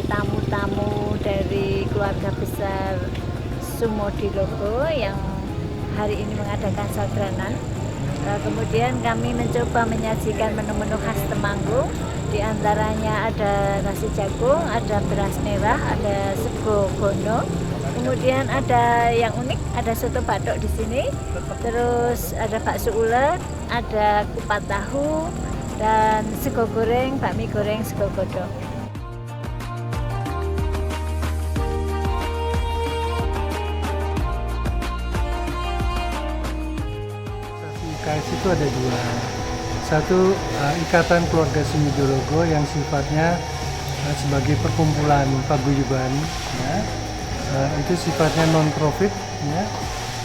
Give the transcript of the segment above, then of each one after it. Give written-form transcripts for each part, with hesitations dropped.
tamu-tamu dari keluarga besar Sumodilogo yang hari ini mengadakan sadranan. Kemudian kami mencoba menyajikan menu-menu khas Temanggung. Di antaranya ada nasi jagung, ada beras merah, ada sego gono. Kemudian ada yang unik, ada soto batok di sini. Terus ada bakso ulet, ada kupat tahu, dan sego goreng, bakmi goreng, sego godong. IKS itu ada dua. Satu, Ikatan Keluarga Sumodilogo yang sifatnya sebagai perkumpulan paguyuban, ya. Itu sifatnya non-profit, ya.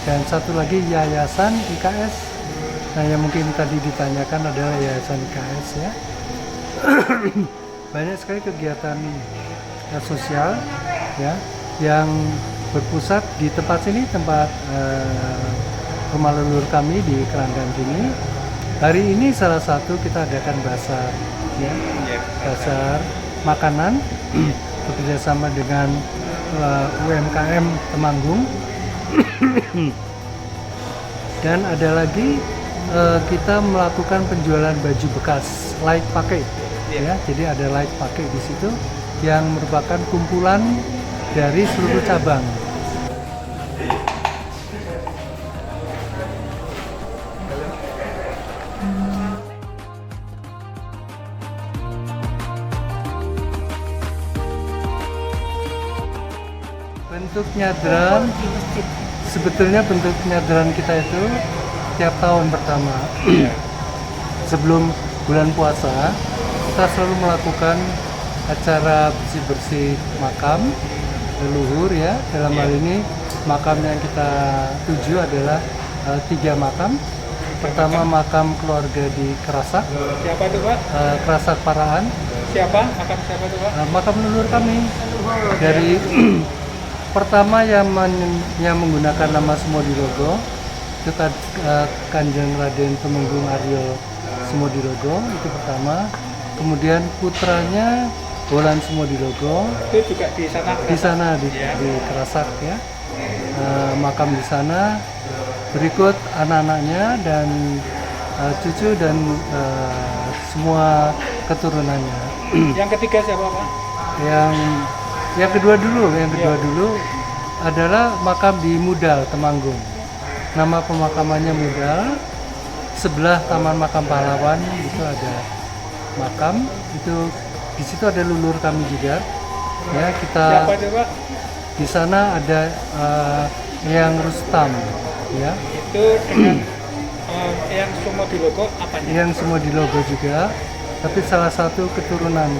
Dan satu lagi Yayasan IKS. Nah, yang mungkin tadi ditanyakan adalah Yayasan IKS, ya. Banyak sekali kegiatan sosial, ya, yang berpusat di tempat sini, tempat rumah leluhur kami di Keranggan sini. Hari ini salah satu kita adakan bazar, ya, bazar makanan bekerjasama dengan UMKM Temanggung. Dan ada lagi kita melakukan penjualan baju bekas layak pakai, ya. Jadi ada layak pakai di situ yang merupakan kumpulan dari seluruh cabang. Bentuk nyadran, sebetulnya bentuk nyadran kita itu tiap tahun pertama sebelum bulan puasa kita selalu melakukan acara bersih-bersih makam leluhur, ya. Dalam hal ini makam yang kita tuju adalah 3 makam. Pertama makam keluarga di Kerasak. Siapa itu Pak? Kerasak Parahan. Siapa? Makam siapa itu Pak? Makam leluhur kami dari pertama yang menggunakan nama Sumodilogo itu Kanjeng Raden Tumenggung Aryo Sumodilogo, itu pertama. Kemudian putranya Bolan Sumodilogo, Itu juga di sana. di sana di Kerasak, ya. Makam di sana. Berikut anak-anaknya dan cucu dan semua keturunannya. Yang ketiga siapa Pak? Yang kedua dulu adalah makam di Mudal, Temanggung. Nama pemakamannya Mudal. Sebelah Taman Makam Pahlawan itu ada makam. Itu di situ ada leluhur kami juga. Ya, kita Siapa itu Pak? di sana ada yang Rustam, ya. Itu dengan yang Sumodilogo apanya? Yang Sumodilogo juga, tapi salah satu keturunan.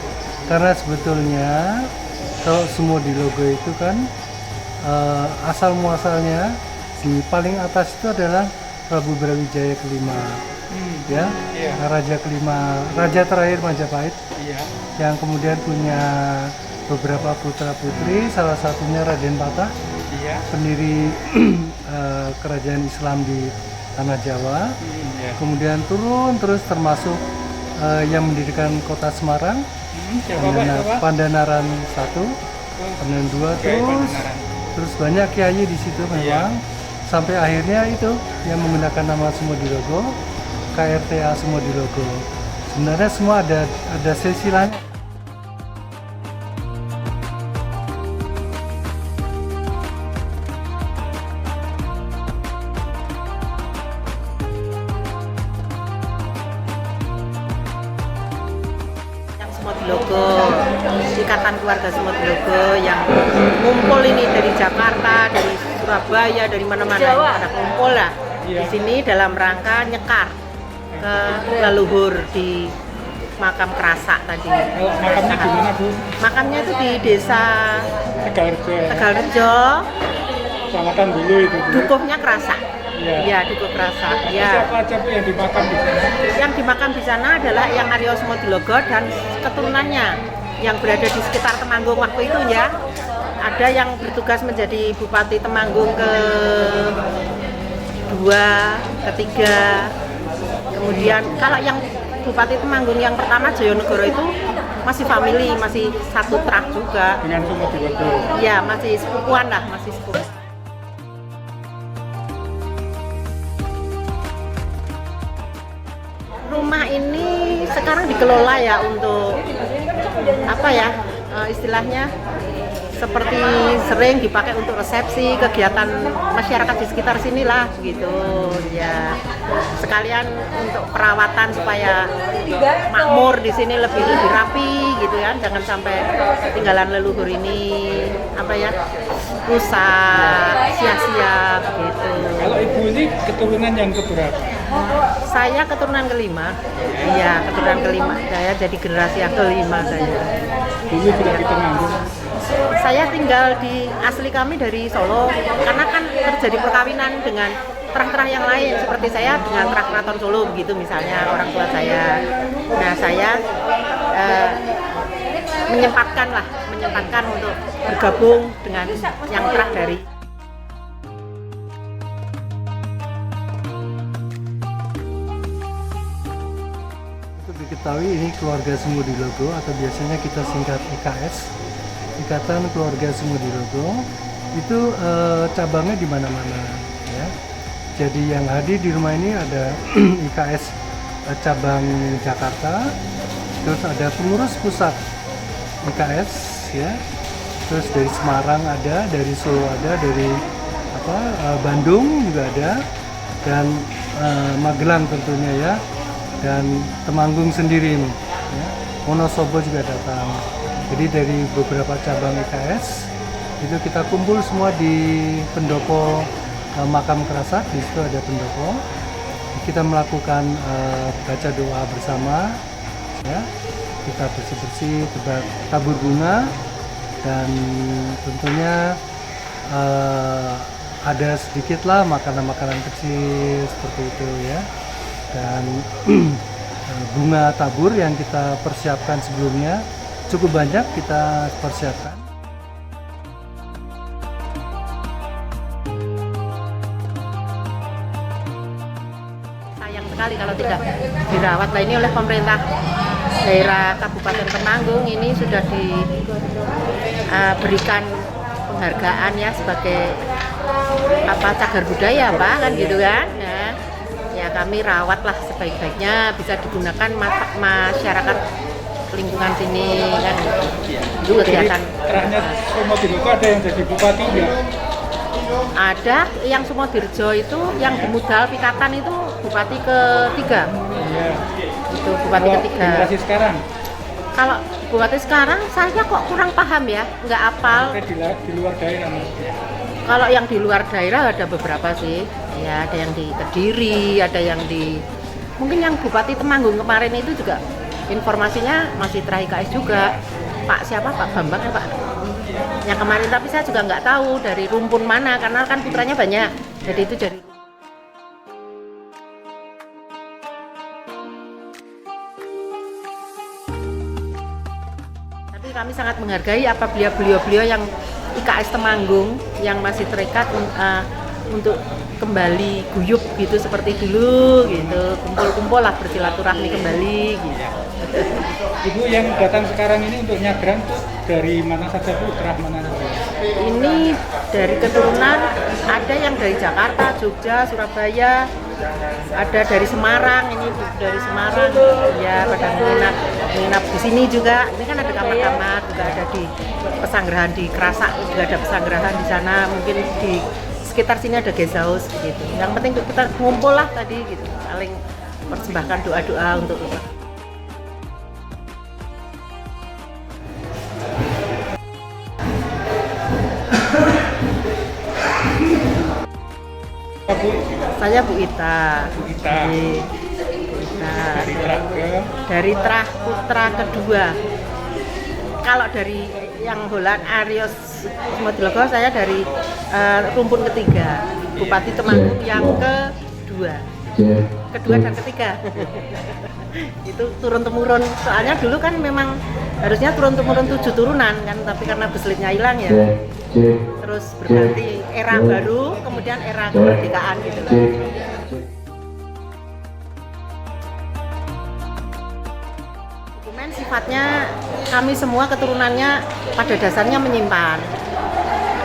Karena sebetulnya kalau Sumodilogo itu kan asal muasalnya di paling atas itu adalah Prabu Brawijaya kelima, ya, Iya. Raja kelima, Raja terakhir Majapahit, Iya. yang kemudian punya beberapa putra putri, salah satunya Raden Patah, Iya. pendiri kerajaan Islam di tanah Jawa. Iya. Kemudian turun terus termasuk yang mendirikan kota Semarang. Siapa Pak? Siapa? Pandanaran 1, Pandanaran 2, Oke, Pandanaran. terus banyak kiai di situ memang. Sampai akhirnya itu yang menggunakan nama Sumodilogo, KRTA Sumodilogo. Sebenarnya semua ada silsilahnya. Sumodilogo, Ikatan Keluarga Sumodilogo yang ngumpul ini dari Jakarta, dari Surabaya, dari mana-mana pada kumpul lah di sini dalam rangka nyekar ke leluhur di makam Kerasak tadi. Oh, makamnya di mana Bu? Makamnya itu di desa Tegalrejo. Tegalrejo, Kecamatan dulu itu Bu. dukuhnya Kerasak. Iya. Ya, dukuh Kerasak. Ya. Siapa aja Bu yang dimakam di sana? Yang dimakam di sana adalah yang Aryo Sumodilogo dan keturunannya yang berada di sekitar Temanggung waktu itu, ya. Ada yang bertugas menjadi Bupati Temanggung ke-2, ke-3. Kemudian kalau yang Bupati Temanggung yang pertama Joyonegoro itu masih family, masih satu trah juga. Dengan Sumotilogo. Iya, masih sepupuan lah, masih sepupu. Rumah ini sekarang dikelola ya untuk apa ya, istilahnya seperti sering dipakai untuk resepsi kegiatan masyarakat di sekitar sini lah gitu ya, sekalian untuk perawatan supaya makmur di sini lebih rapi gitu kan, jangan sampai tinggalan leluhur ini apa ya rusak sia-sia gitu. Kalau ibu ini keturunan yang keberapa? Saya keturunan kelima, iya keturunan kelima, saya jadi generasi yang kelima saya. Dulu juga di Temanggung. Saya tinggal di asli kami dari Solo, karena kan terjadi perkawinan dengan terah-terah yang lain, seperti saya dengan terah Keraton Solo begitu misalnya orang tua saya. Nah saya menyempatkan untuk bergabung dengan yang terah dari. Untuk diketahui ini keluarga Sumotilogo atau biasanya kita singkat IKS, Ikatan Keluarga Sumotilogo, itu cabangnya di mana-mana ya. Jadi yang hadir di rumah ini ada IKS cabang Jakarta, terus ada pengurus pusat IKS ya, terus dari Semarang ada, dari Solo ada, dari Bandung juga ada, dan Magelang tentunya ya, dan Temanggung sendiri nih, ya. Wonosobo juga datang. Jadi dari beberapa cabang IKS itu kita kumpul semua di pendopo makam Kerasak. Di situ ada pendopo. Kita melakukan baca doa bersama, ya. Kita bersih-bersih, tabur bunga, dan tentunya ada sedikitlah makanan-makanan kecil seperti itu ya. Dan bunga tabur yang kita persiapkan sebelumnya cukup banyak kita persiapkan. Sayang sekali kalau tidak dirawat. Nah ini oleh pemerintah daerah Kabupaten Temanggung ini sudah diberikan penghargaan ya sebagai cagar budaya kan gitu kan ya, kami rawatlah sebaik-baiknya, bisa digunakan masyarakat lingkungan sini kan. Itu kegiatan. Terahnya Sumotilogo ada yang jadi bupati ya? Ada yang Sumodirjo itu yang di Mudal Pikatan itu bupati ketiga. Iya. Itu bupati ketiga. Generasi sekarang? Kalau bupati sekarang saya kok kurang paham ya, nggak apal. Di luar daerah. Kalau yang di luar daerah ada beberapa sih. Ya, ada yang di Kediri, ada yang di mungkin yang Bupati Temanggung kemarin itu juga informasinya masih terah IKS juga. Pak siapa? Pak Bambang ya Pak? Yang kemarin, tapi saya juga nggak tahu dari rumpun mana karena kan putranya banyak. Jadi itu dari tapi kami sangat menghargai apa beliau-beliau yang IKS Temanggung yang masih terikat untuk kembali guyup gitu seperti dulu gitu, kumpul-kumpul lah bersilaturahmi kembali gitu. Ibu yang datang sekarang ini untuk nyadran tuh dari mana saja Bu? Terah mana saja? Ini dari keturunan ada yang dari Jakarta, Jogja, Surabaya, ada dari Semarang, ini dari Semarang ya, pada menginap di sini juga. Ini kan ada kamar-kamar juga, ada di pesanggerahan di Kerasak juga ada pesanggerahan di sana, mungkin di sekitar sini ada guest house gitu. Yang penting kita ngumpul lah tadi gitu, saling persembahkan doa-doa untuk Bu? Saya Bu Ita. Bu Ita. Dari terah ke? Dari terah putra kedua. Kalau dari yang Holland Arios Sumotilogo, saya dari rumpun ketiga, Bupati Temanggung yang kedua dan ketiga. Itu turun temurun, soalnya dulu kan memang harusnya turun temurun 7 turunan kan, tapi karena beslitnya hilang ya, terus berganti era baru, kemudian era kemerdekaan gitu. sifatnya kami semua keturunannya pada dasarnya menyimpan.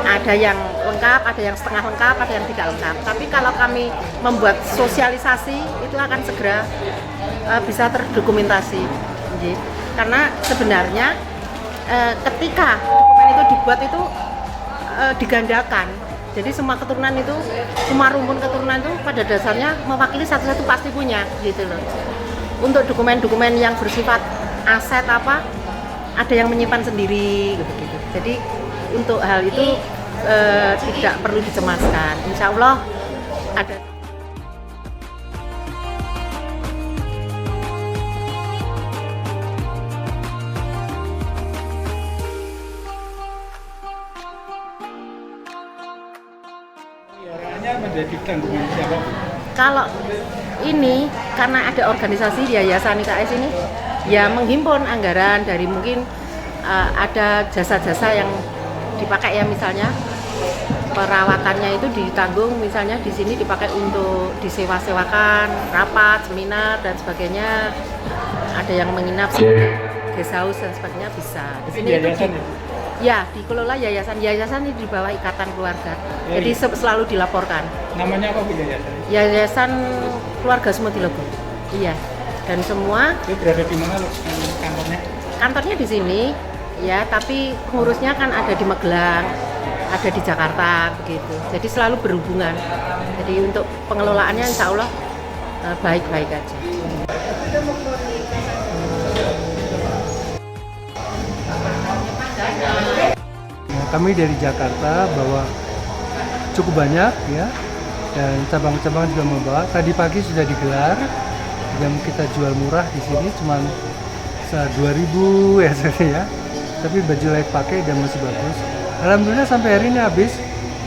Ada yang lengkap, ada yang setengah lengkap, ada yang tidak lengkap. Tapi kalau kami membuat sosialisasi itu akan segera bisa terdokumentasi. Karena sebenarnya ketika dokumen itu dibuat itu digandakan. Jadi semua keturunan itu, semua rumpun keturunan itu pada dasarnya mewakili satu-satu pasti punya gitu loh. Untuk dokumen-dokumen yang bersifat aset apa, ada yang menyimpan sendiri gitu. Jadi untuk hal itu tidak perlu dicemaskan. Insya Allah ada. Peliharaannya menjadi tanggungan siapa? Kalau ini karena ada organisasi Yayasan IKS ini ya menghimpun anggaran dari mungkin ada jasa-jasa yang dipakai ya, misalnya perawatannya itu ditanggung, misalnya di sini dipakai untuk disewa-sewakan rapat, seminar dan sebagainya. Ada yang menginap guest house dan sebagainya bisa. Di sini itu ya dikelola yayasan ini di bawah Ikatan Keluarga. Jadi selalu dilaporkan. Namanya apa Bu yayasan? Yayasan Keluarga Sumodilogo. Iya. Dan semua Itu berada di mana loh kantornya? kantornya di sini ya, tapi pengurusnya kan ada di Magelang, ada di Jakarta begitu. Jadi selalu berhubungan. Jadi untuk pengelolaannya insya Allah baik-baik aja. Kami dari Jakarta bawa cukup banyak ya, dan cabang-cabang juga membawa. Tadi pagi sudah digelar, jam kita jual murah di sini cuman 2.000 ya ya, tapi baju layak pakai dan masih bagus. Alhamdulillah sampai hari ini habis,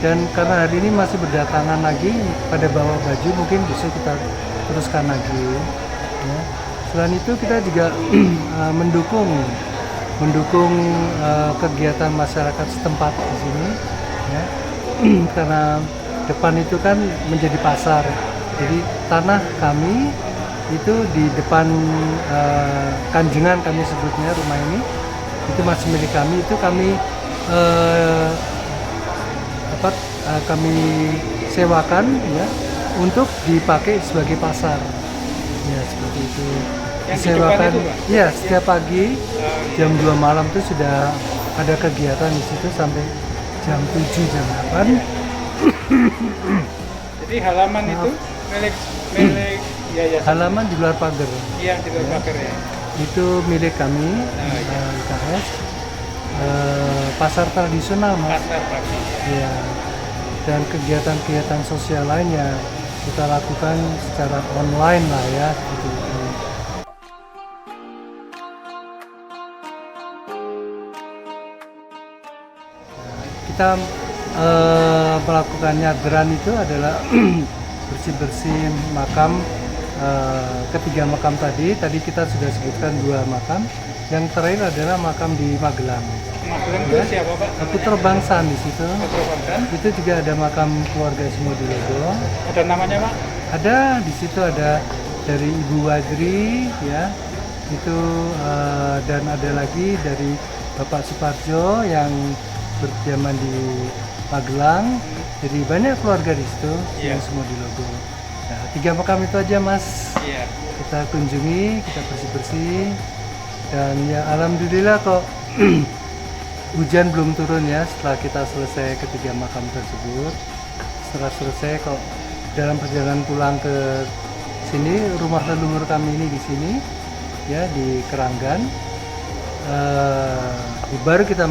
dan karena hari ini masih berdatangan lagi pada bawa baju, mungkin bisa kita teruskan lagi. Ya. Selain itu kita juga mendukung kegiatan masyarakat setempat di sini ya. Karena depan itu kan menjadi pasar, jadi tanah kami itu di depan Kanjengan kami sebutnya, rumah ini itu masih milik kami. Itu kami kami sewakan ya untuk dipakai sebagai pasar ya, seperti itu. Disewakan ya setiap pagi jam 2 malam itu sudah ada kegiatan di situ sampai jam 7 jam 8. Jadi halaman itu milik yayasan. Halaman di luar pagar. Iya, di luar pagar ya. Itu milik kami IKS. Pasar tradisional Mas. Pasar pagi. Ya. Dan kegiatan-kegiatan sosial lainnya kita lakukan secara online lah ya, seperti itu. Kita melakukan nyadran itu adalah bersih-bersih makam, ketiga makam tadi kita sudah sebutkan 2 makam. Yang terakhir adalah makam di Magelang. Magelang itu siapa Pak? Putra Bangsan di situ. Putra Bangsan. Itu juga ada makam keluarga Sumodilogo. Ada namanya Pak? Ada, di situ ada dari Ibu Wadri ya. Itu dan ada lagi dari Bapak Suparjo yang berdiaman di Magelang. Jadi banyak keluarga di situ yang Sumodilogo. Nah, 3 makam itu aja Mas. Iya. Kita kunjungi, kita bersih-bersih, dan ya alhamdulillah kok hujan belum turun ya setelah kita selesai ketiga makam tersebut. Setelah selesai kok dalam perjalanan pulang ke sini, rumah leluhur kami ini di sini ya, di Keranggan, baru kita